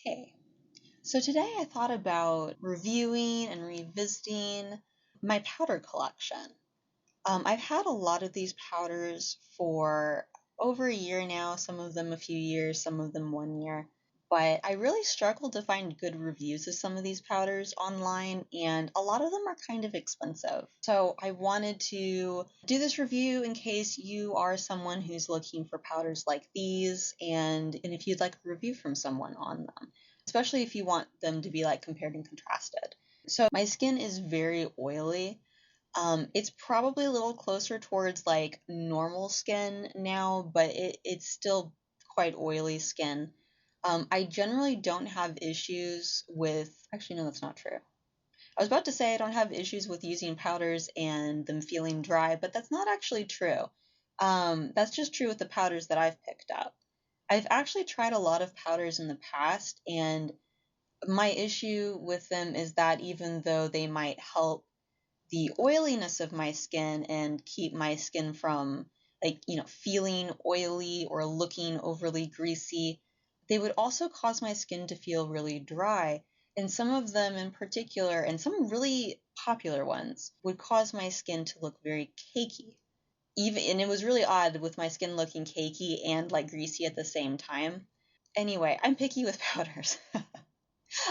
Hey, so today I thought about reviewing and revisiting my powder collection. I've had a lot of these powders for over a year now, some of them a few years, some of them 1 year. But I really struggled to find good reviews of some of these powders online, and a lot of them are kind of expensive. So I wanted to do this review in case you are someone who's looking for powders like these, and if you'd like a review from someone on them, especially if you want them to be like compared and contrasted. So my skin is very oily. It's probably a little closer towards like normal skin now, but it's still quite oily skin. I generally don't have issues with, actually, no, that's not true. I was about to say I don't have issues with using powders and them feeling dry, but that's not actually true. That's just true with the powders that I've picked up. I've actually tried a lot of powders in the past, and my issue with them is that even though they might help the oiliness of my skin and keep my skin from feeling oily or looking overly greasy, they would also cause my skin to feel really dry. And some of them in particular, and some really popular ones, would cause my skin to look very cakey. And it was really odd with my skin looking cakey and like greasy at the same time. Anyway, I'm picky with powders.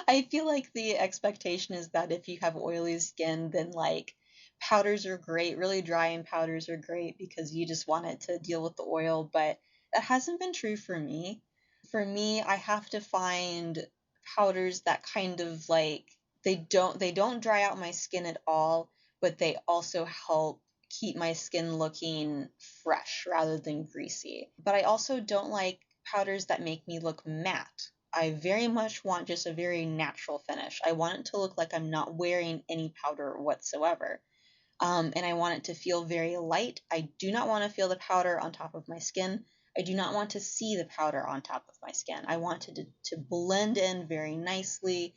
I feel like the expectation is that if you have oily skin, then like powders are great, really drying powders are great because you just want it to deal with the oil, but that hasn't been true for me. For me, I have to find powders that kind of like they don't dry out my skin at all, but they also help keep my skin looking fresh rather than greasy. But I also don't like powders that make me look matte. I very much want just a very natural finish. I want it to look like I'm not wearing any powder whatsoever. And I want it to feel very light. I do not want to feel the powder on top of my skin. I do not want to see the powder on top of my skin. I want it to blend in very nicely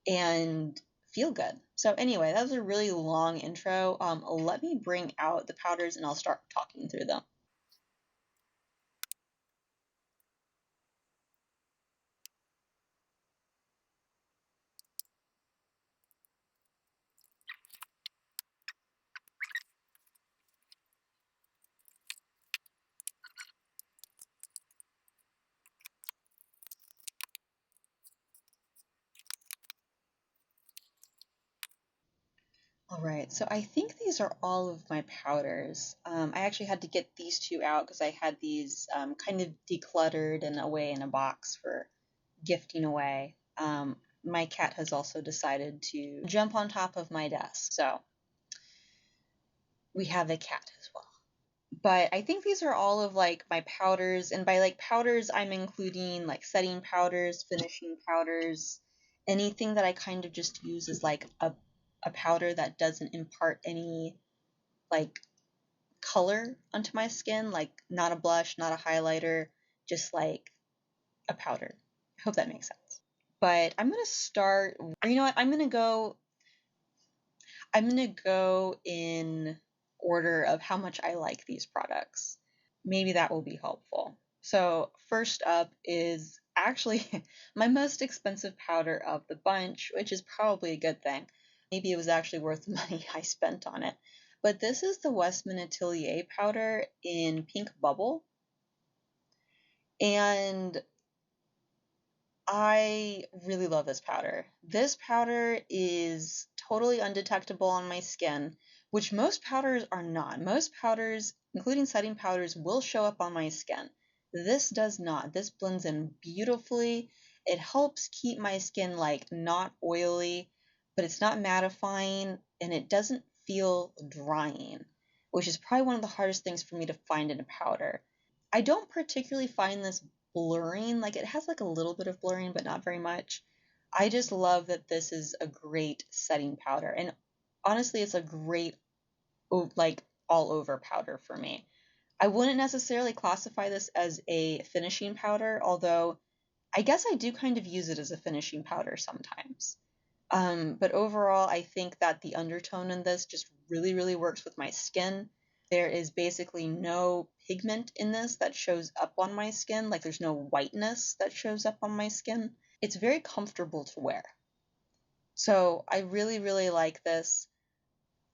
and feel good. So anyway, that was a really long intro. Let me bring out the powders and I'll start talking through them. All right, so I think these are all of my powders. I actually had to get these two out because I had these kind of decluttered and away in a box for gifting away. My cat has also decided to jump on top of my desk, so we have a cat as well. But I think these are all of like my powders, and by like powders, I'm including like setting powders, finishing powders, anything that I kind of just use as like a powder that doesn't impart any like color onto my skin, like not a blush, not a highlighter, just like a powder. I hope that makes sense. But I'm gonna start, or you know what? I'm gonna go in order of how much I like these products. Maybe that will be helpful. So first up is actually my most expensive powder of the bunch, which is probably a good thing. Maybe it was actually worth the money I spent on it. But this is the Westman Atelier powder in Pink Bubble. And I really love this powder. This powder is totally undetectable on my skin, which most powders are not. Most powders, including setting powders, will show up on my skin. This does not. This blends in beautifully. It helps keep my skin like not oily, but it's not mattifying and it doesn't feel drying, which is probably one of the hardest things for me to find in a powder. I don't particularly find this blurring. Like it has like a little bit of blurring, but not very much. I just love that this is a great setting powder. And honestly, it's a great, like all over powder for me. I wouldn't necessarily classify this as a finishing powder, although I guess I do kind of use it as a finishing powder sometimes. But overall, I think that the undertone in this just really, really works with my skin. There is basically no pigment in this that shows up on my skin. Like there's no whiteness that shows up on my skin. It's very comfortable to wear. So I really, really like this.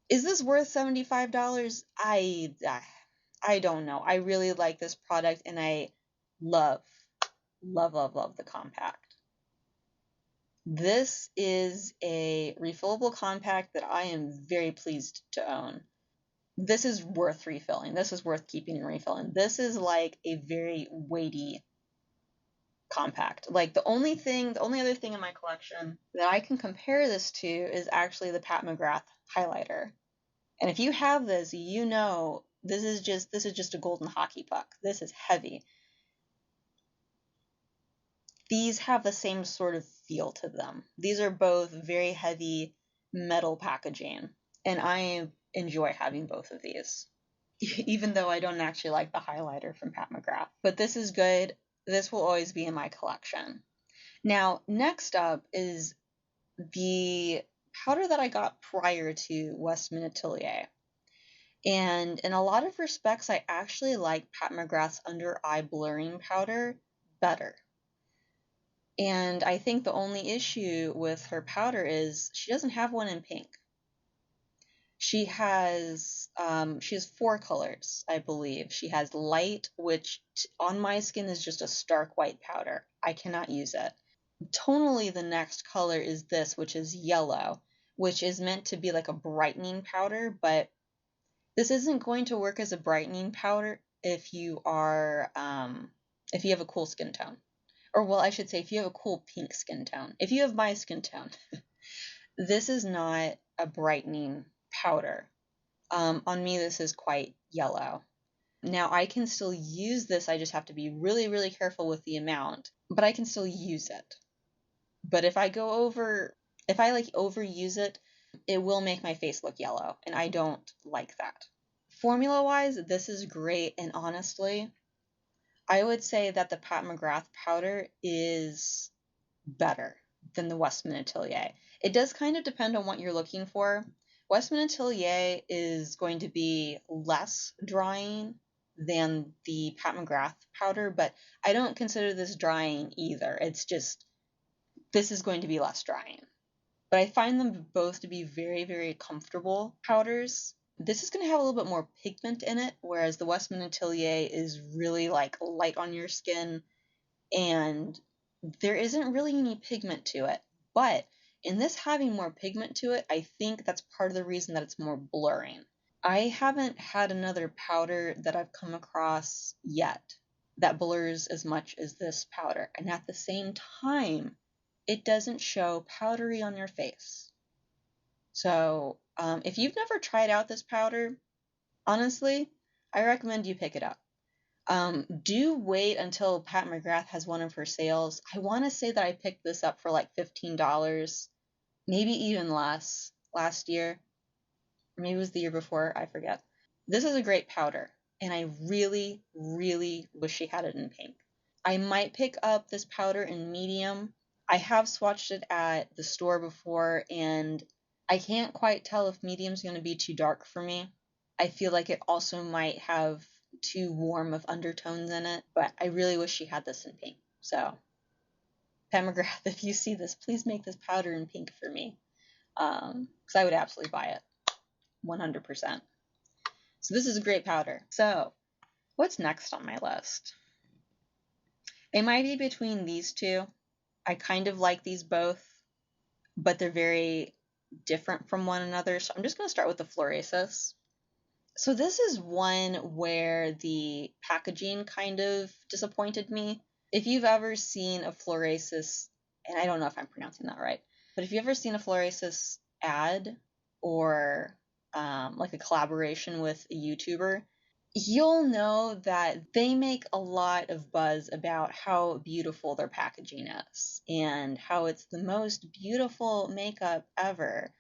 Is this worth $75? I don't know. I really like this product, and I love, love, love, love the compact. This is a refillable compact that I am very pleased to own. This is worth refilling. This is worth keeping and refilling. This is like a very weighty compact. Like the only other thing in my collection that I can compare this to is actually the Pat McGrath highlighter. And if you have this, you know this is just a golden hockey puck. This is heavy. These have the same sort of feel to them. These are both very heavy metal packaging, and I enjoy having both of these. Even though I don't actually like the highlighter from Pat McGrath. But this is good. This will always be in my collection. Now, next up is the powder that I got prior to Westman Atelier. And in a lot of respects, I actually like Pat McGrath's under eye blurring powder better. And I think the only issue with her powder is she doesn't have one in pink. She has 4 colors, I believe. She has light, which on my skin is just a stark white powder. I cannot use it. Tonally, the next color is this, which is yellow, which is meant to be like a brightening powder, but this isn't going to work as a brightening powder if you have a cool skin tone. Or, well, I should say if you have a cool pink skin tone. If you have my skin tone, this is not a brightening powder. On me, this is quite yellow. Now, I can still use this. I just have to be really, really careful with the amount, but I can still use it. But if I overuse it, it will make my face look yellow, and I don't like that. Formula-wise, this is great, and honestly, I would say that the Pat McGrath powder is better than the Westman Atelier. It does kind of depend on what you're looking for. Westman Atelier is going to be less drying than the Pat McGrath powder, but I don't consider this drying either. It's just, this is going to be less drying. But I find them both to be very, very comfortable powders. This is going to have a little bit more pigment in it, whereas the Westman Atelier is really like light on your skin, and there isn't really any pigment to it. But in this having more pigment to it, I think that's part of the reason that it's more blurring. I haven't had another powder that I've come across yet that blurs as much as this powder, and at the same time, it doesn't show powdery on your face. So if you've never tried out this powder, honestly, I recommend you pick it up. Do wait until Pat McGrath has one of her sales. I want to say that I picked this up for like $15, maybe even less last year. Or maybe it was the year before, I forget. This is a great powder, and I really, really wish she had it in pink. I might pick up this powder in medium. I have swatched it at the store before, and I can't quite tell if medium's going to be too dark for me. I feel like it also might have too warm of undertones in it, but I really wish she had this in pink. So, Pat McGrath, if you see this, please make this powder in pink for me, because I would absolutely buy it, 100%. So this is a great powder. So, what's next on my list? It might be between these two. I kind of like these both, but they're very different from one another. So I'm just going to start with the Florasis. So this is one where the packaging kind of disappointed me. If you've ever seen a Florasis, and I don't know if I'm pronouncing that right, but if you've ever seen a Florasis ad or like a collaboration with a YouTuber, you'll know that they make a lot of buzz about how beautiful their packaging is and how it's the most beautiful makeup ever.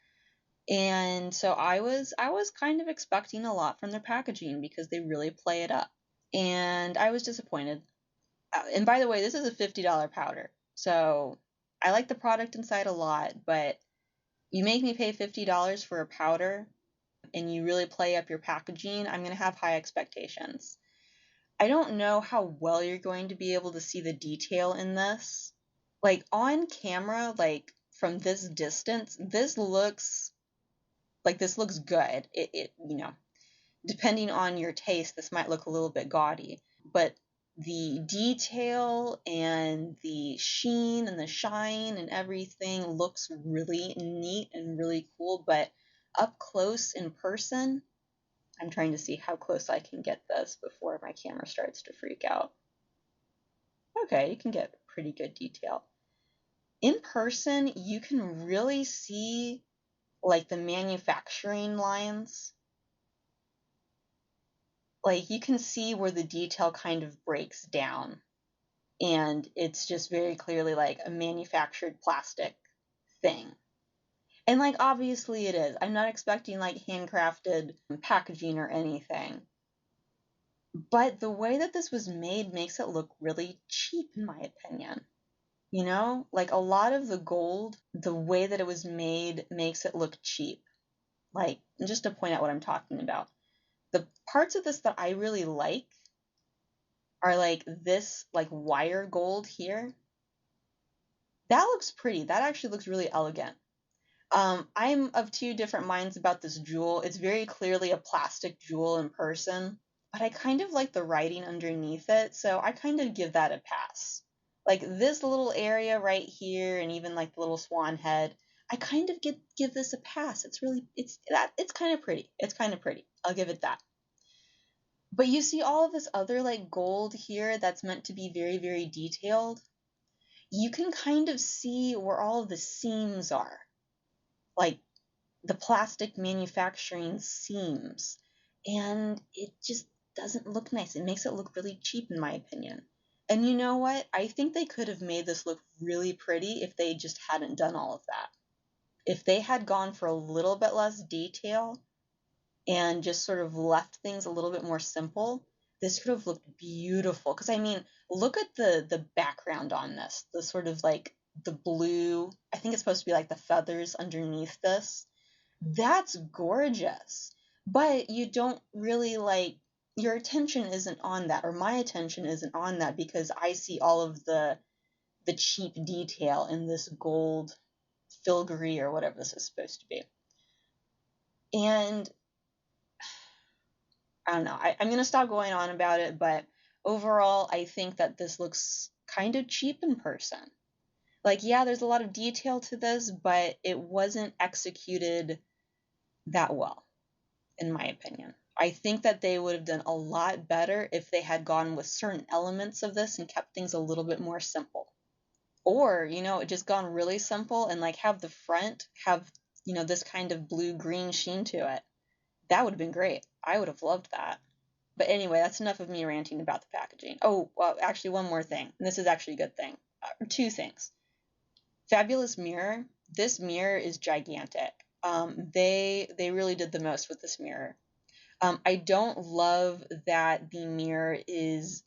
And so I was kind of expecting a lot from their packaging because they really play it up. And I was disappointed. And by the way, this is a $50 powder. So I like the product inside a lot, but you make me pay $50 for a powder and you really play up your packaging, I'm going to have high expectations. I don't know how well you're going to be able to see the detail in this, Like on camera, like from this distance, this looks good. Depending on your taste, this might look a little bit gaudy, but the detail and the sheen and the shine and everything looks really neat and really cool. But up close in person, I'm trying to see how close I can get this before my camera starts to freak out. Okay, you can get pretty good detail. In person, you can really see like the manufacturing lines. Like you can see where the detail kind of breaks down, and it's just very clearly like a manufactured plastic thing. And like obviously it is. I'm not expecting like handcrafted packaging or anything. But the way that this was made makes it look really cheap in my opinion. You know, like a lot of the gold, the way that it was made makes it look cheap. Like, just to point out what I'm talking about. The parts of this that I really like are like this like wire gold here. That looks pretty. That actually looks really elegant. I'm of two different minds about this jewel. It's very clearly a plastic jewel in person, but I kind of like the writing underneath it, so I kind of give that a pass. Like this little area right here, and even like the little swan head, I kind of give this a pass. It's kind of pretty. It's kind of pretty. I'll give it that. But you see all of this other like gold here that's meant to be very, very detailed. You can kind of see where all of the seams are. Like the plastic manufacturing seams, and it just doesn't look nice. It makes it look really cheap in my opinion. And you know what? I think they could have made this look really pretty if they just hadn't done all of that. If they had gone for a little bit less detail and just sort of left things a little bit more simple, this could have looked beautiful. Because I mean, look at the background on this. The sort of like the blue, I think it's supposed to be like the feathers underneath this. That's gorgeous. But you don't really like, your attention isn't on that, or my attention isn't on that, because I see all of the cheap detail in this gold filigree or whatever this is supposed to be. And I don't know. I'm going to stop going on about it, but overall, I think that this looks kind of cheap in person. Like, yeah, there's a lot of detail to this, but it wasn't executed that well, in my opinion. I think that they would have done a lot better if they had gone with certain elements of this and kept things a little bit more simple. Or, just gone really simple and like have the front have, this kind of blue-green sheen to it. That would have been great. I would have loved that. But anyway, that's enough of me ranting about the packaging. Oh, well, actually, one more thing. And this is actually a good thing. Two things. Fabulous mirror. This mirror is gigantic. They really did the most with this mirror. I don't love that the mirror is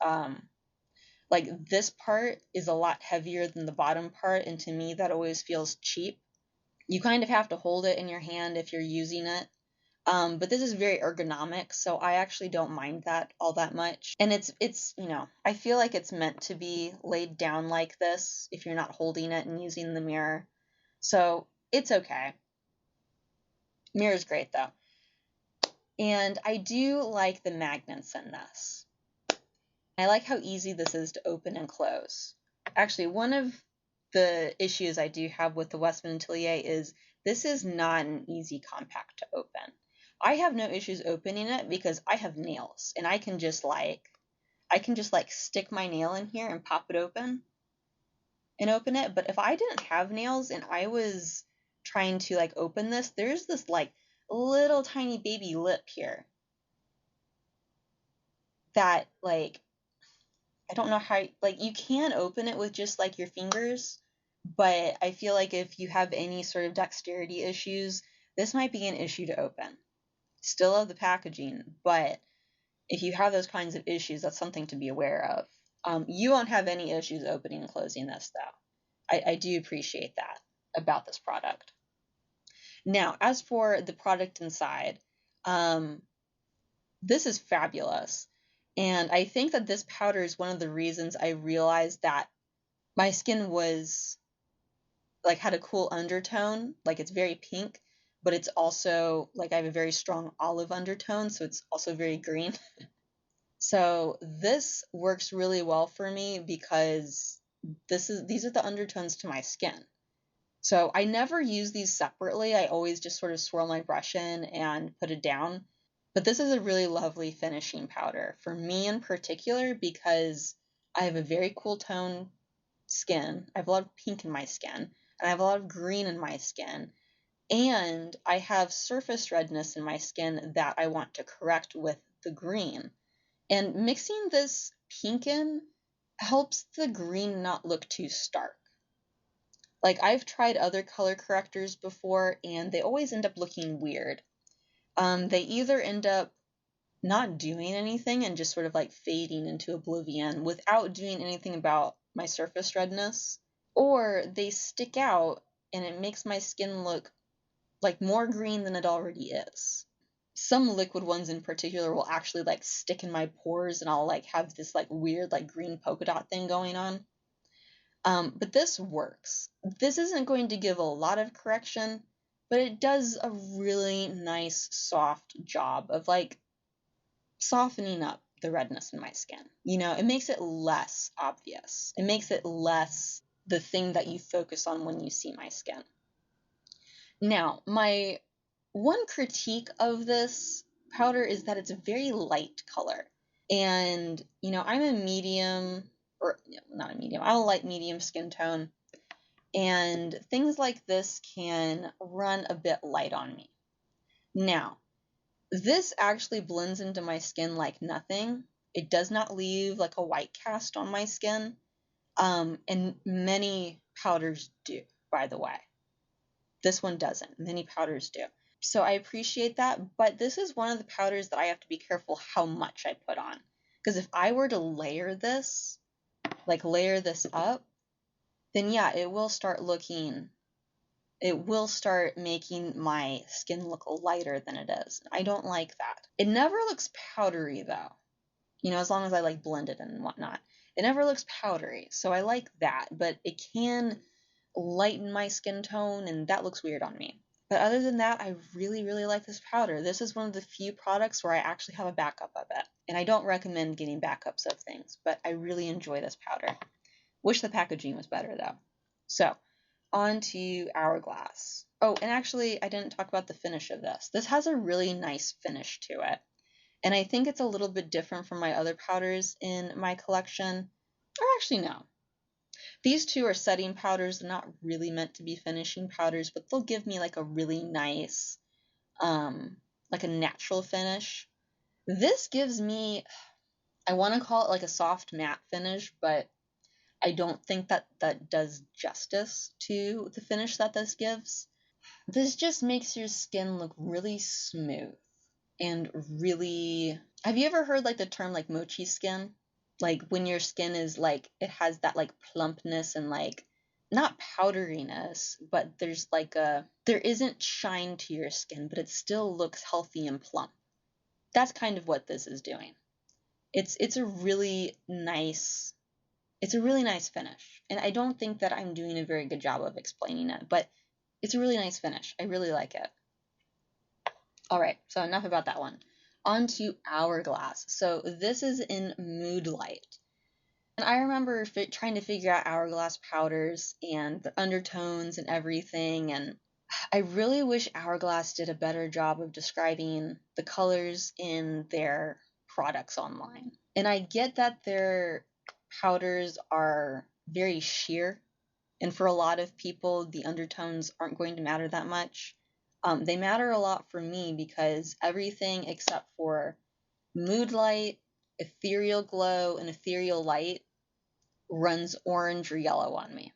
like this part is a lot heavier than the bottom part, and to me that always feels cheap. You kind of have to hold it in your hand if you're using it. But this is very ergonomic, so I actually don't mind that all that much. And it's I feel like it's meant to be laid down like this if you're not holding it and using the mirror. So it's okay. Mirror's great though. And I do like the magnets in this. I like how easy this is to open and close. Actually, one of the issues I do have with the Westman Atelier is this is not an easy compact to open. I have no issues opening it because I have nails and I can just like stick my nail in here and pop it open and open it. But if I didn't have nails and I was trying to like open this, there's this like little tiny baby lip here that like I don't know how, like, you can open it with just like your fingers, but I feel like if you have any sort of dexterity issues, this might be an issue to open. Still love the packaging, but if you have those kinds of issues, that's something to be aware of. You won't have any issues opening and closing this, though. I do appreciate that about this product. Now, as for the product inside, this is fabulous. And I think that this powder is one of the reasons I realized that my skin was like had a cool undertone, like it's very pink, but it's also like I have a very strong olive undertone, so it's also very green. So this works really well for me because these are the undertones to my skin. So I never use these separately. I always just sort of swirl my brush in and put it down. But this is a really lovely finishing powder for me in particular because I have a very cool tone skin. I have a lot of pink in my skin, and I have a lot of green in my skin. And I have surface redness in my skin that I want to correct with the green. And mixing this pink in helps the green not look too stark. Like I've tried other color correctors before and they always end up looking weird. They either end up not doing anything and just sort of like fading into oblivion without doing anything about my surface redness, or they stick out and it makes my skin look like more green than it already is. Some liquid ones in particular will actually like stick in my pores and I'll like have this like weird like green polka dot thing going on. But this works. This isn't going to give a lot of correction, but it does a really nice soft job of like softening up the redness in my skin. You know, it makes it less obvious. It makes it less the thing that you focus on when you see my skin. Now, my one critique of this powder is that it's a very light color. And, you know, I'm a medium, or no, not a medium, I'm a light medium skin tone. And things like this can run a bit light on me. Now, this actually blends into my skin like nothing. It does not leave like a white cast on my skin. And many powders do, by the way. This one doesn't. Many powders do. So I appreciate that, but this is one of the powders that I have to be careful how much I put on. Because if I were to layer this up, then yeah, it will start making my skin look lighter than it is. I don't like that. It never looks powdery though, you know, as long as I like blend it and whatnot. It never looks powdery, so I like that, but it can lighten my skin tone and that looks weird on me. But other than that, I really, really like this powder. This is one of the few products where I actually have a backup of it. And I don't recommend getting backups of things, but I really enjoy this powder. Wish the packaging was better though. So, on to Hourglass. Oh, and actually, I didn't talk about the finish of this. This has a really nice finish to it. And I think it's a little bit different from my other powders in my collection. Or actually, no. These two are setting powders. They're not really meant to be finishing powders, but they'll give me like a really nice, like a natural finish. This gives me, I want to call it like a soft matte finish, but I don't think that that does justice to the finish that this gives. This just makes your skin look really smooth and really... Have you ever heard like the term like mochi skin? Like when your skin is like, it has that like plumpness and like, not powderiness, but there isn't shine to your skin, but it still looks healthy and plump. That's kind of what this is doing. It's a really nice finish. And I don't think that I'm doing a very good job of explaining it, but it's a really nice finish. I really like it. All right, so enough about that one. On to Hourglass. So this is in Mood Light. And I remember trying to figure out Hourglass powders and the undertones and everything, and I really wish Hourglass did a better job of describing the colors in their products online. And I get that their powders are very sheer, and for a lot of people, the undertones aren't going to matter that much. They matter a lot for me because everything except for Mood Light, Ethereal Glow, and Ethereal Light runs orange or yellow on me.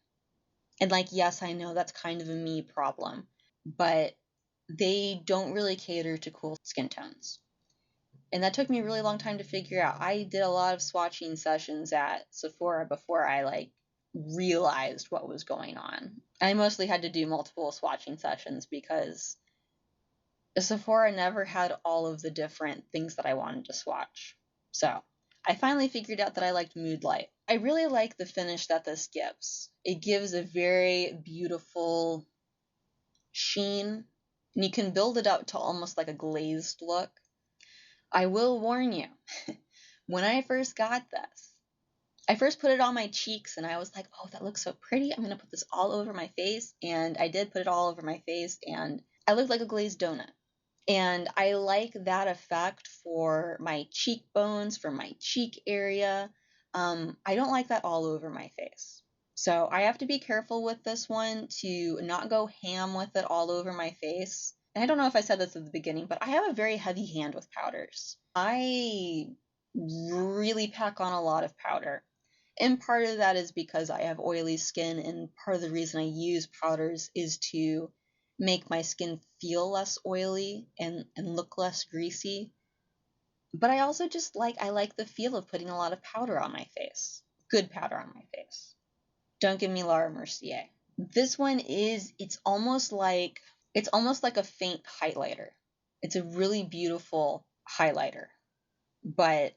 And like, yes, I know that's kind of a me problem, but they don't really cater to cool skin tones. And that took me a really long time to figure out. I did a lot of swatching sessions at Sephora before I like realized what was going on. I mostly had to do multiple swatching sessions because Sephora never had all of the different things that I wanted to swatch. So I finally figured out that I liked Mood Light. I really like the finish that this gives. It gives a very beautiful sheen, and you can build it up to almost like a glazed look. I will warn you, when I first got this, I first put it on my cheeks and I was like, oh, that looks so pretty. I'm going to put this all over my face. And I did put it all over my face and I looked like a glazed donut. And I like that effect for my cheekbones, for my cheek area. I don't like that all over my face. So I have to be careful with this one to not go ham with it all over my face. And I don't know if I said this at the beginning, but I have a very heavy hand with powders. I really pack on a lot of powder. And part of that is because I have oily skin, and part of the reason I use powders is to make my skin feel less oily and look less greasy. But I also just I like the feel of putting a lot of powder on my face. Good powder on my face. Don't give me Laura Mercier. This one it's almost like a faint highlighter. It's a really beautiful highlighter. But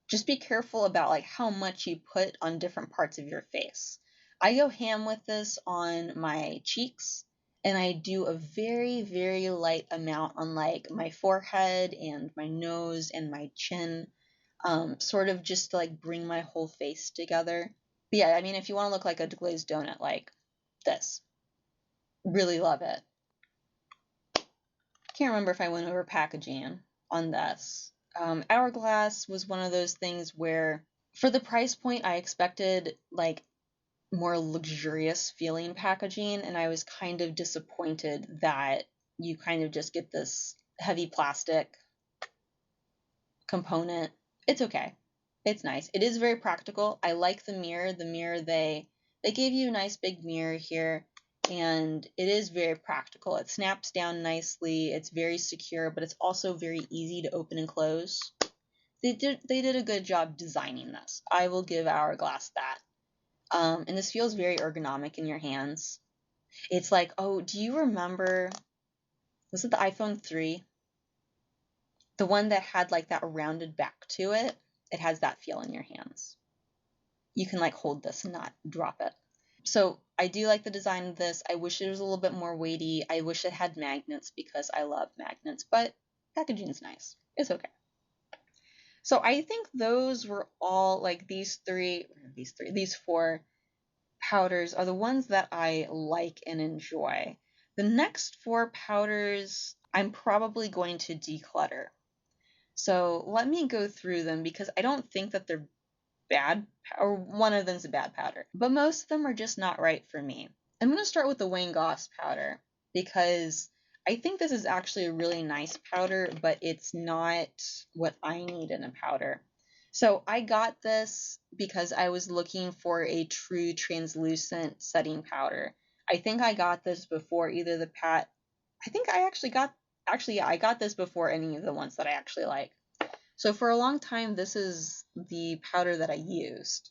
just be careful about how much you put on different parts of your face. I go ham with this on my cheeks, and I do a very, very light amount on my forehead and my nose and my chin, sort of just to bring my whole face together. But yeah, I mean, if you want to look like a glazed donut like this, really love it. Can't remember if I went over packaging on this. Hourglass was one of those things where for the price point I expected more luxurious feeling packaging, and I was kind of disappointed that you kind of just get this heavy plastic component. It's okay. It's nice. It is very practical. I like the mirror. The mirror, they gave you a nice big mirror here, and it is very practical. It snaps down nicely. It's very secure, but it's also very easy to open and close. They did a good job designing this. I will give Hourglass that. And this feels very ergonomic in your hands. It's like, oh, do you remember, was it the iPhone 3? The one that had that rounded back to it? It has that feel in your hands. You can hold this and not drop it. So I do like the design of this. I wish it was a little bit more weighty. I wish it had magnets because I love magnets, but packaging's nice. It's okay. So I think those were all these four powders are the ones that I like and enjoy. The next four powders I'm probably going to declutter. So let me go through them because I don't think that they're bad, or one of them's a bad powder, but most of them are just not right for me. I'm going to start with the Goss powder because I think this is actually a really nice powder, but it's not what I need in a powder. So I got this because I was looking for a true translucent setting powder. I think I got this before either the I think I I got this before any of the ones that I actually like. So for a long time, this is the powder that I used.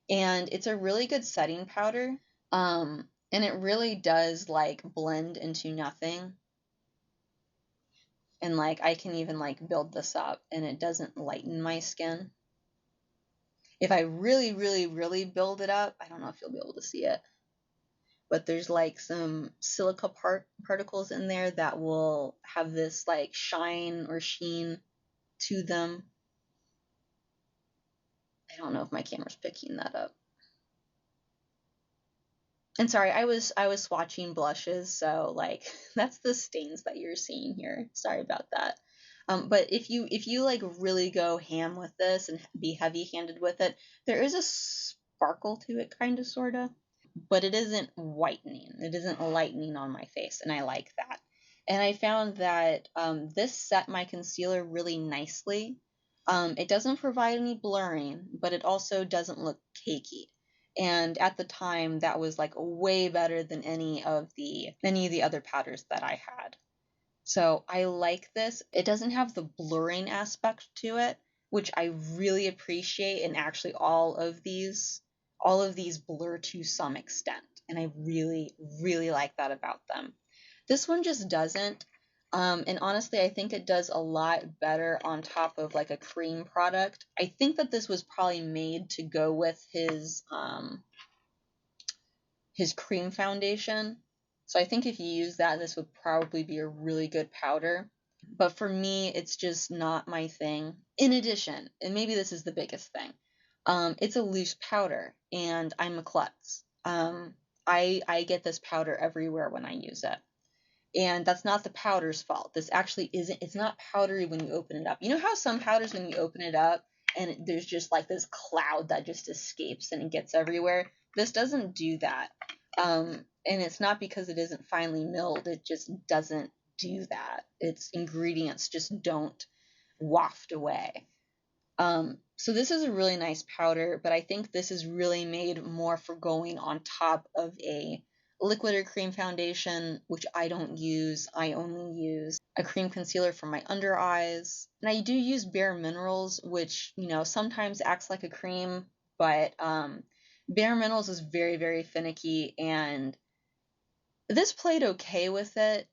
And it's a really good setting powder. And it really does blend into nothing. And I can even build this up and it doesn't lighten my skin. If I really, really, really build it up, I don't know if you'll be able to see it, but there's some silica particles in there that will have this shine or sheen to them. I don't know if my camera's picking that up. And sorry, I was swatching blushes, so that's the stains that you're seeing here. Sorry about that. But if you really go ham with this and be heavy-handed with it, there is a sparkle to it, kind of, sorta, but it isn't whitening. It isn't lightening on my face, and I like that. And I found that this set my concealer really nicely. It doesn't provide any blurring, but it also doesn't look cakey. And at the time, that was way better than any of the other powders that I had. So I like this. It doesn't have the blurring aspect to it, which I really appreciate. And actually, all of these blur to some extent, and I really, really like that about them. This one just doesn't. And honestly, I think it does a lot better on top of like a cream product. I think that this was probably made to go with his cream foundation. So I think if you use that, this would probably be a really good powder. But for me, it's just not my thing. In addition, and maybe this is the biggest thing, it's a loose powder, and I'm a klutz. I get this powder everywhere when I use it. And that's not the powder's fault. This actually isn't, it's not powdery when you open it up. You know how some powders, when you open it up, and there's just like this cloud that just escapes and it gets everywhere? This doesn't do that. And it's not because it isn't finely milled, it just doesn't do that. Its ingredients just don't waft away. So this is a really nice powder, but I think this is really made more for going on top of a liquid or cream foundation, which I don't use. I only use a cream concealer for my under eyes. And I do use Bareminerals, which, you know, sometimes acts like a cream, but Bareminerals is very, very finicky, and this played okay with it,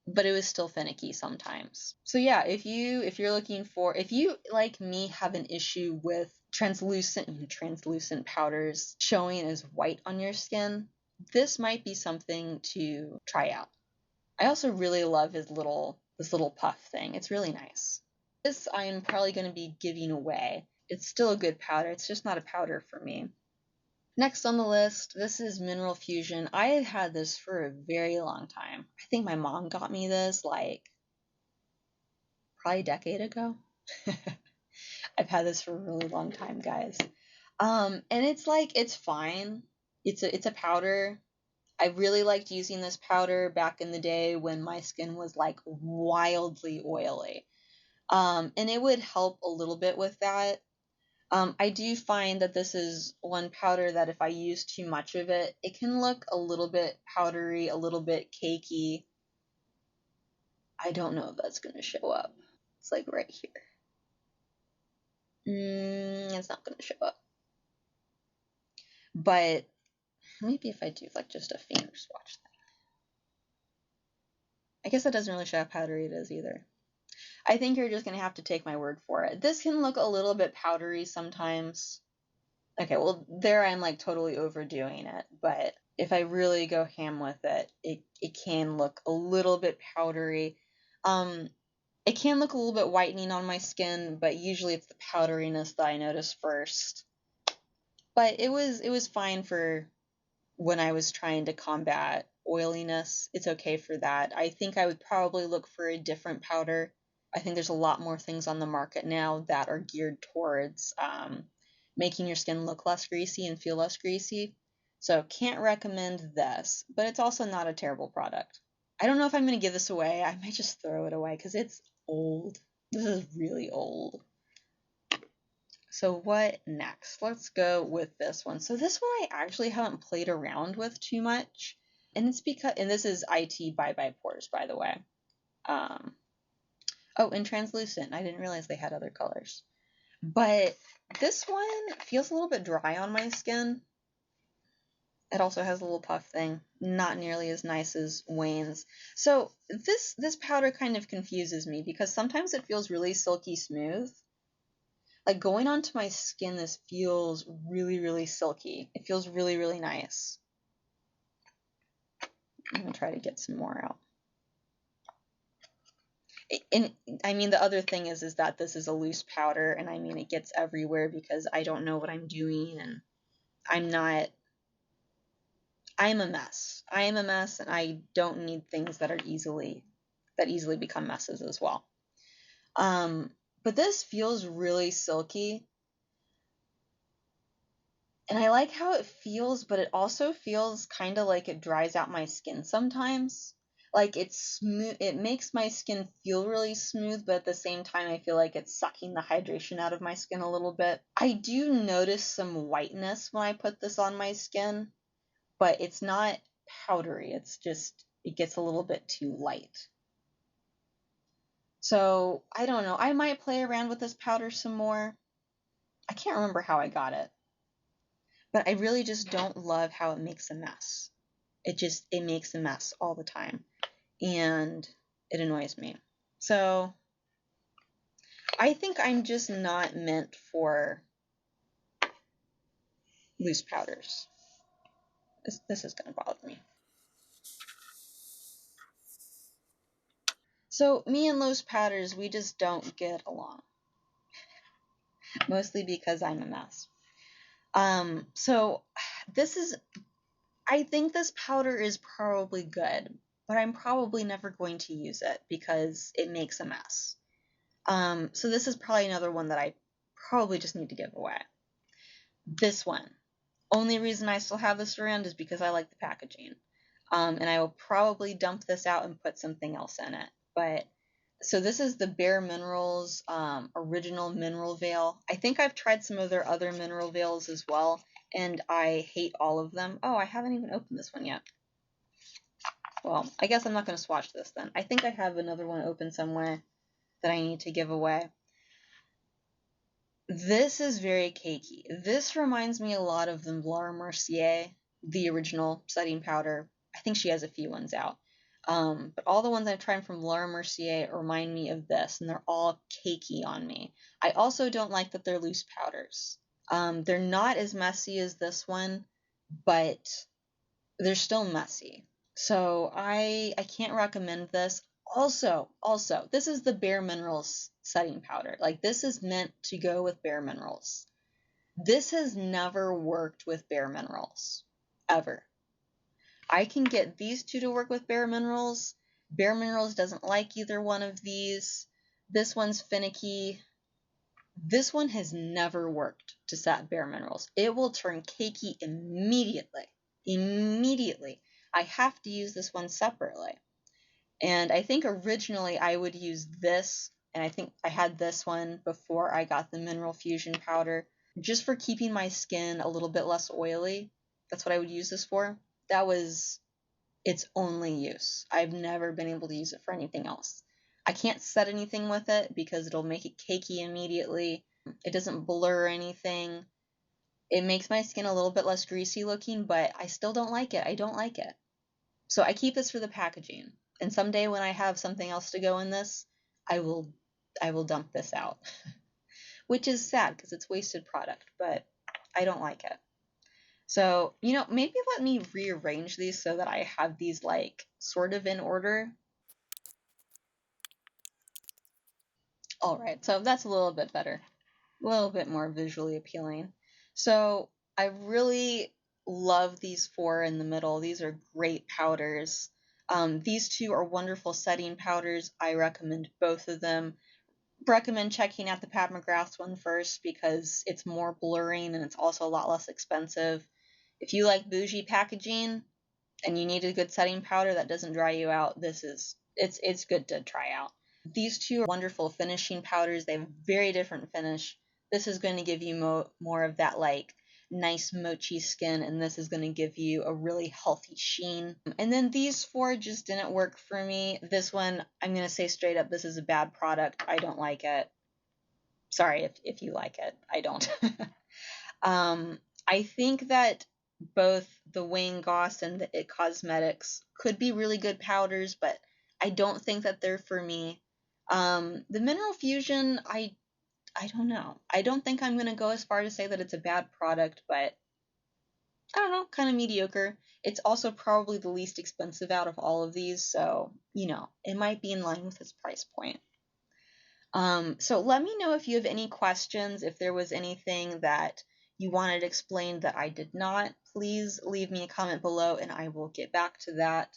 but it was still finicky sometimes. So yeah, if you're looking for, if you like me have an issue with translucent powders showing as white on your skin, this might be something to try out. I also really love this little puff thing. It's really nice. This I'm probably going to be giving away. It's still a good powder. It's just not a powder for me. Next on the list, this is Mineral Fusion. I had this for a very long time. I think my mom got me this like probably a decade ago. I've had this for a really long time, guys. And it's like, it's fine. It's a powder. I really liked using this powder back in the day when my skin was like wildly oily. And it would help a little bit with that. I do find that this is one powder that if I use too much of it, it can look a little bit powdery, a little bit cakey. I don't know if that's going to show up. It's like right here. It's not going to show up. But maybe if I do like just a finger swatch thing. I guess that doesn't really show how powdery it is either. I think you're just going to have to take my word for it. This can look a little bit powdery sometimes. Okay, well, there I'm like totally overdoing it, but if I really go ham with it, it can look a little bit powdery. It can look a little bit whitening on my skin, but usually it's the powderiness that I notice first. But it was fine for when I was trying to combat oiliness. It's okay for that. I think I would probably look for a different powder. I think there's a lot more things on the market now that are geared towards making your skin look less greasy and feel less greasy. So can't recommend this, but it's also not a terrible product. I don't know if I'm going to give this away. I might just throw it away because it's old. This is really old. So what next? Let's go with this one. So this one I actually haven't played around with too much. And it's because, and this is IT by Pores, by the way. Oh, and translucent. I didn't realize they had other colors. But this one feels a little bit dry on my skin. It also has a little puff thing. Not nearly as nice as Wayne's. So this powder kind of confuses me because sometimes it feels really silky smooth. Like going onto my skin, this feels really, really silky. It feels really, really nice. I'm gonna try to get some more out. And I mean, the other thing is that this is a loose powder, and I mean, it gets everywhere because I don't know what I'm doing, and I'm not. I am a mess. I am a mess, and I don't need things that easily become messes as well. But this feels really silky. And I like how it feels, but it also feels kind of like it dries out my skin sometimes. Like it's smooth, it makes my skin feel really smooth, but at the same time, I feel like it's sucking the hydration out of my skin a little bit. I do notice some whiteness when I put this on my skin, but it's not powdery. It's just, it gets a little bit too light. So I don't know. I might play around with this powder some more. I can't remember how I got it. But I really just don't love how it makes a mess. It makes a mess all the time. And It annoys me. So I think I'm just not meant for loose powders. This is going to bother me. So me and loose powders, we just don't get along. Mostly because I'm a mess. So this is, I think this powder is probably good, but I'm probably never going to use it because it makes a mess. So this is probably another one that I probably just need to give away. This one. Only reason I still have this around is because I like the packaging. And I will probably dump this out and put something else in it. But so this is the Bareminerals original mineral veil. I think I've tried some of their other mineral veils as well, and I hate all of them. Oh, I haven't even opened this one yet. Well, I guess I'm not going to swatch this then. I think I have another one open somewhere that I need to give away. This is very cakey. This reminds me a lot of the Laura Mercier, the original setting powder. I think she has a few ones out. But all the ones I've tried from Laura Mercier remind me of this, and they're all cakey on me. I also don't like that they're loose powders. They're not as messy as this one, but they're still messy. So I can't recommend this. Also, this is the Bareminerals setting powder. Like, this is meant to go with Bareminerals. This has never worked with Bareminerals, ever. I can get these two to work with Bareminerals. Bareminerals doesn't like either one of these. This one's finicky. This one has never worked to set Bareminerals. It will turn cakey immediately. Immediately. I have to use this one separately. And I think originally I would use this, and I think I had this one before I got the Mineral Fusion powder, just for keeping my skin a little bit less oily. That's what I would use this for. That was its only use. I've never been able to use it for anything else. I can't set anything with it because it'll make it cakey immediately. It doesn't blur anything. It makes my skin a little bit less greasy looking, but I still don't like it. I don't like it. So I keep this for the packaging. And someday when I have something else to go in this, I will dump this out. Which is sad because it's wasted product, but I don't like it. So, maybe let me rearrange these so that I have these like sort of in order. All right, so that's a little bit better. A little bit more visually appealing. So I really love these four in the middle. These are great powders. These two are wonderful setting powders. I recommend both of them. Recommend checking out the Pat McGrath one first because it's more blurring and it's also a lot less expensive. If you like bougie packaging and you need a good setting powder that doesn't dry you out, it's good to try out. These two are wonderful finishing powders. They have a very different finish. This is going to give you more of that like nice mochi skin, and this is going to give you a really healthy sheen. And then these four just didn't work for me. This one, I'm going to say straight up, this is a bad product. I don't like it. Sorry if you like it. I don't. I think that both the Wayne Goss and the It Cosmetics could be really good powders, but I don't think that they're for me. The Mineral Fusion, I don't know. I don't think I'm going to go as far to say that it's a bad product, but I don't know, kind of mediocre. It's also probably the least expensive out of all of these, so, it might be in line with its price point. So let me know if you have any questions, if there was anything that you wanted explained that I did not. Please leave me a comment below and I will get back to that.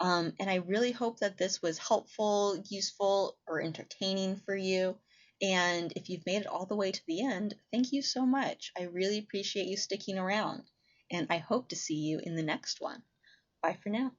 And I really hope that this was helpful, useful, or entertaining for you. And if you've made it all the way to the end, thank you so much. I really appreciate you sticking around. And I hope to see you in the next one. Bye for now.